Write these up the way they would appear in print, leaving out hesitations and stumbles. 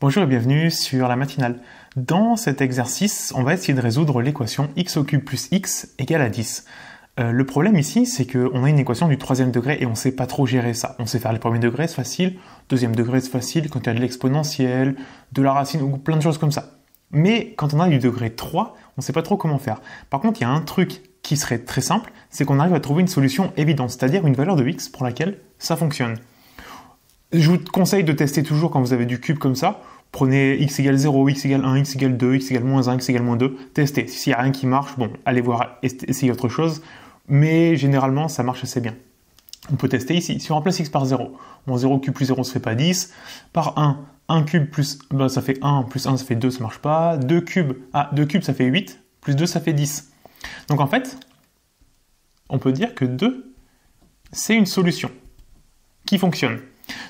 Bonjour et bienvenue sur la matinale. Dans cet exercice, on va essayer de résoudre l'équation x au cube plus x égale à 10. Le problème ici, c'est qu'on a une équation du troisième degré et on ne sait pas trop gérer ça. On sait faire le premier degré, c'est facile. Deuxième degré, c'est facile quand il y a de l'exponentielle, de la racine ou plein de choses comme ça. Mais quand on a du degré 3, on ne sait pas trop comment faire. Par contre, il y a un truc qui serait très simple, c'est qu'on arrive à trouver une solution évidente, c'est-à-dire une valeur de x pour laquelle ça fonctionne. Je vous conseille de tester toujours quand vous avez du cube comme ça. Prenez x égale 0, x égale 1, x égale 2, x égale moins 1, x égale moins 2. Testez. S'il n'y a rien qui marche, bon, allez voir, essayez autre chose. Mais généralement, ça marche assez bien. On peut tester ici. Si on remplace x par 0, bon, 0 cube plus 0, ça ne fait pas 10. Par 1 cube plus, ça fait 1, plus 1, ça fait 2, ça ne marche pas. 2 cubes, 2 cubes, ça fait 8, plus 2, ça fait 10. Donc en fait, on peut dire que 2, c'est une solution qui fonctionne.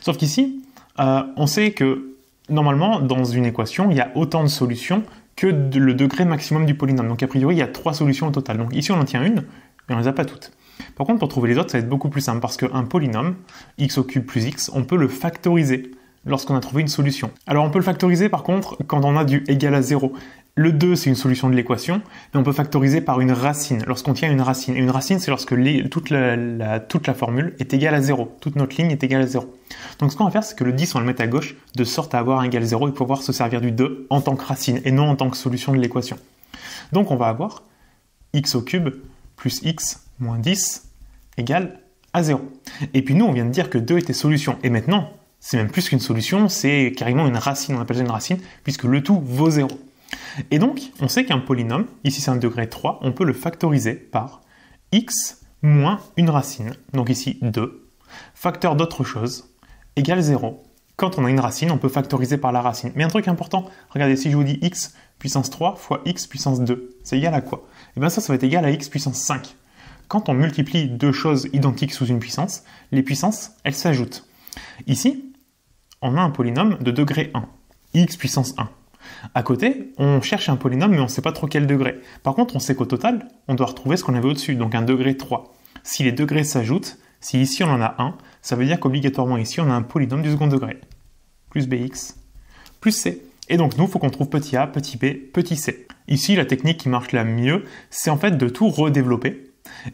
Sauf qu'ici, on sait que normalement, dans une équation, il y a autant de solutions que le degré maximum du polynôme. Donc a priori, il y a 3 solutions au total. Donc ici, on en tient une, mais on ne les a pas toutes. Par contre, pour trouver les autres, ça va être beaucoup plus simple parce qu'un polynôme, x au cube plus x, on peut le factoriser lorsqu'on a trouvé une solution. Alors on peut le factoriser par contre quand on a du égal à 0. Le 2, c'est une solution de l'équation, mais on peut factoriser par une racine, lorsqu'on tient une racine. Et une racine, c'est lorsque toute la formule est égale à 0. Toute notre ligne est égale à 0. Donc ce qu'on va faire, c'est que le 10, on va le mettre à gauche, de sorte à avoir un égal 0 et pouvoir se servir du 2 en tant que racine, et non en tant que solution de l'équation. Donc on va avoir x au cube plus x moins 10 égale à 0. Et puis nous, on vient de dire que 2 était solution. Et maintenant, c'est même plus qu'une solution, c'est carrément une racine, on appelle ça une racine, puisque le tout vaut 0. Et donc, on sait qu'un polynôme, ici c'est un degré 3, on peut le factoriser par x moins une racine, donc ici 2, facteur d'autre chose, égale 0. Quand on a une racine, on peut factoriser par la racine. Mais un truc important, regardez, si je vous dis x puissance 3 fois x puissance 2, c'est égal à quoi? Et bien ça va être égal à x puissance 5. Quand on multiplie deux choses identiques sous une puissance, les puissances, elles s'ajoutent. Ici, on a un polynôme de degré 1, x puissance 1. À côté, on cherche un polynôme, mais on ne sait pas trop quel degré. Par contre, on sait qu'au total, on doit retrouver ce qu'on avait au-dessus, donc un degré 3. Si les degrés s'ajoutent, si ici on en a un, ça veut dire qu'obligatoirement ici, on a un polynôme du second degré. Plus bx, plus c. Et donc nous, il faut qu'on trouve petit a, petit b, petit c. Ici, la technique qui marche la mieux, c'est en fait de tout redévelopper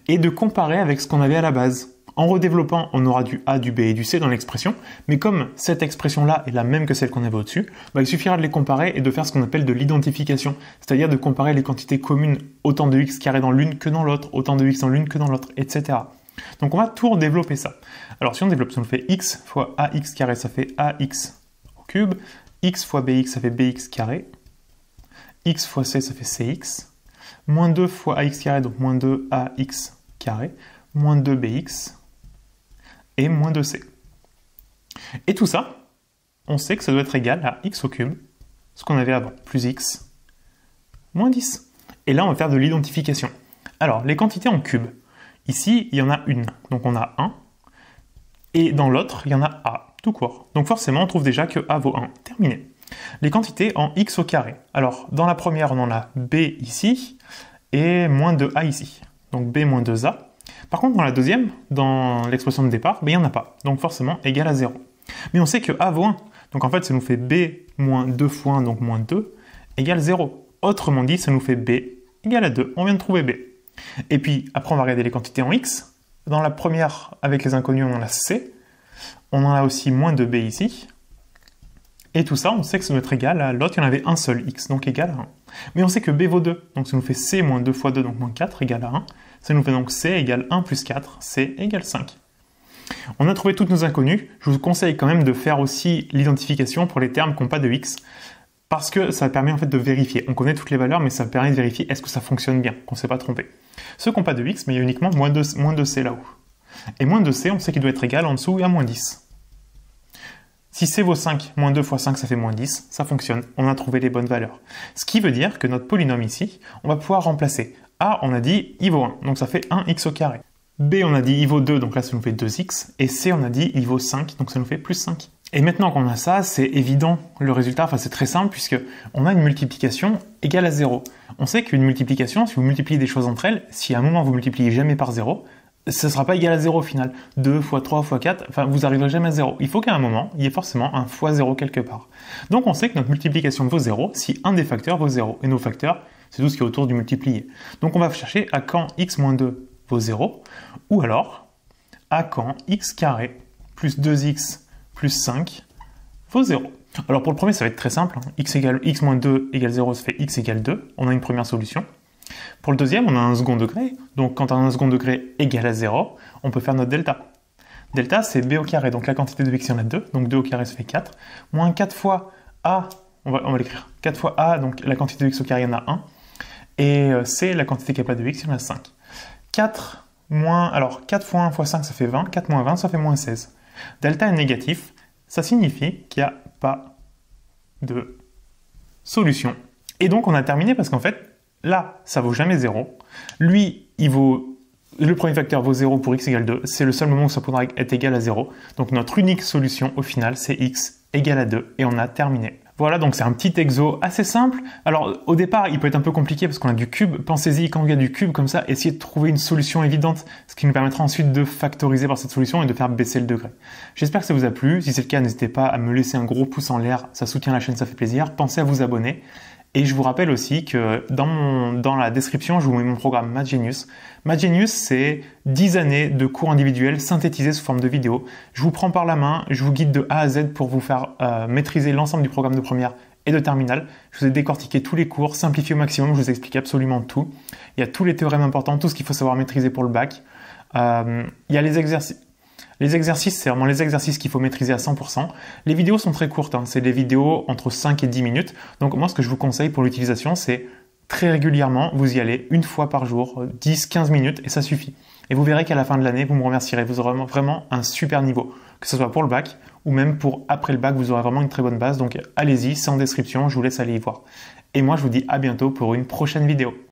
et de comparer avec ce qu'on avait à la base. En redéveloppant, on aura du a, du b et du c dans l'expression, mais comme cette expression-là est la même que celle qu'on avait au-dessus, il suffira de les comparer et de faire ce qu'on appelle de l'identification, c'est-à-dire de comparer les quantités communes, autant de x carré dans l'une que dans l'autre, autant de x dans l'une que dans l'autre, etc. Donc on va tout redévelopper ça. Alors si on développe, ça nous fait x fois ax carré, ça fait ax au cube, x fois bx, ça fait bx carré, x fois c, ça fait cx, moins 2 fois ax carré, donc moins 2ax carré, moins 2bx, et moins 2c. Et tout ça, on sait que ça doit être égal à x au cube, ce qu'on avait avant, plus x, moins 10. Et là, on va faire de l'identification. Alors, les quantités en cube. Ici, il y en a une, donc on a 1. Et dans l'autre, il y en a a, tout court. Donc forcément, on trouve déjà que a vaut 1. Terminé. Les quantités en x au carré. Alors, dans la première, on en a b ici, et moins 2a ici. Donc b moins 2a. Par contre, dans la deuxième, dans l'expression de départ, il n'y en a pas. Donc forcément, égal à 0. Mais on sait que a vaut 1. Donc en fait, ça nous fait b moins 2 fois 1, donc moins 2, égale 0. Autrement dit, ça nous fait b égale à 2. On vient de trouver b. Et puis, après, on va regarder les quantités en x. Dans la première, avec les inconnus, on en a c. On en a aussi moins 2b ici. Et tout ça, on sait que ça doit être égal à l'autre, il y en avait un seul, x, donc égal à 1. Mais on sait que b vaut 2, donc ça nous fait c moins 2 fois 2, donc moins 4, égal à 1. Ça nous fait donc c égale 1 plus 4, c égale 5. On a trouvé toutes nos inconnues. Je vous conseille quand même de faire aussi l'identification pour les termes qui n'ont pas de x, parce que ça permet en fait de vérifier. On connaît toutes les valeurs, mais ça permet de vérifier est-ce que ça fonctionne bien, qu'on ne s'est pas trompé. Ceux qui n'ont pas de x, mais il y a uniquement moins 2c là-haut. Et moins 2c, on sait qu'il doit être égal en dessous à moins 10. Si c vaut 5, moins 2 fois 5, ça fait moins 10, ça fonctionne, on a trouvé les bonnes valeurs. Ce qui veut dire que notre polynôme ici, on va pouvoir remplacer. A, on a dit, il vaut 1, donc ça fait 1x au carré. B, on a dit, il vaut 2, donc là ça nous fait 2x. Et C, on a dit, il vaut 5, donc ça nous fait plus 5. Et maintenant qu'on a ça, c'est évident, le résultat, enfin c'est très simple, puisque on a une multiplication égale à 0. On sait qu'une multiplication, si vous multipliez des choses entre elles, si à un moment vous multipliez jamais par 0, ce ne sera pas égal à 0 au final. 2 fois 3 fois 4, enfin vous n'arriverez jamais à 0. Il faut qu'à un moment, il y ait forcément un fois 0 quelque part. Donc on sait que notre multiplication vaut 0 si un des facteurs vaut 0. Et nos facteurs, c'est tout ce qui est autour du multiplié. Donc on va chercher à quand x moins 2 vaut 0, ou alors à quand x carré plus 2x plus 5 vaut 0. Alors pour le premier, ça va être très simple. X moins 2 égale 0, ça fait x égale 2. On a une première solution. Pour le deuxième, on a un second degré. Donc quand on a un second degré égal à 0, on peut faire notre delta. Delta, c'est b au carré. Donc la quantité de x, il y en a 2. Donc 2 au carré, ça fait 4. Moins 4 fois a, on va l'écrire. 4 fois a, donc la quantité de x au carré, il y en a 1. Et c, la quantité qui n'a pas de x, il y en a 5. 4 fois 1 fois 5, ça fait 20. 4 moins 20, ça fait moins 16. Delta est négatif. Ça signifie qu'il n'y a pas de solution. Et donc on a terminé parce qu'en fait, là, ça vaut jamais 0. Lui, le premier facteur vaut 0 pour x égale 2. C'est le seul moment où ça pourra être égal à 0. Donc notre unique solution au final, c'est x égale à 2. Et on a terminé. Voilà, donc c'est un petit exo assez simple. Alors au départ, il peut être un peu compliqué parce qu'on a du cube. Pensez-y, quand il y a du cube comme ça, essayez de trouver une solution évidente, ce qui nous permettra ensuite de factoriser par cette solution et de faire baisser le degré. J'espère que ça vous a plu. Si c'est le cas, n'hésitez pas à me laisser un gros pouce en l'air. Ça soutient la chaîne, ça fait plaisir. Pensez à vous abonner. Et je vous rappelle aussi que dans la description, je vous mets mon programme MathGenius. MathGenius, c'est 10 années de cours individuels synthétisés sous forme de vidéo. Je vous prends par la main, je vous guide de A à Z pour vous faire maîtriser l'ensemble du programme de première et de terminale. Je vous ai décortiqué tous les cours, simplifié au maximum, je vous explique absolument tout. Il y a tous les théorèmes importants, tout ce qu'il faut savoir maîtriser pour le bac. Il y a les exercices. Les exercices, c'est vraiment les exercices qu'il faut maîtriser à 100%. Les vidéos sont très courtes, c'est des vidéos entre 5 et 10 minutes. Donc moi, ce que je vous conseille pour l'utilisation, c'est très régulièrement, vous y allez une fois par jour, 10-15 minutes, et ça suffit. Et vous verrez qu'à la fin de l'année, vous me remercierez. Vous aurez vraiment un super niveau, que ce soit pour le bac ou même pour après le bac, vous aurez vraiment une très bonne base. Donc allez-y, c'est en description, je vous laisse aller y voir. Et moi, je vous dis à bientôt pour une prochaine vidéo.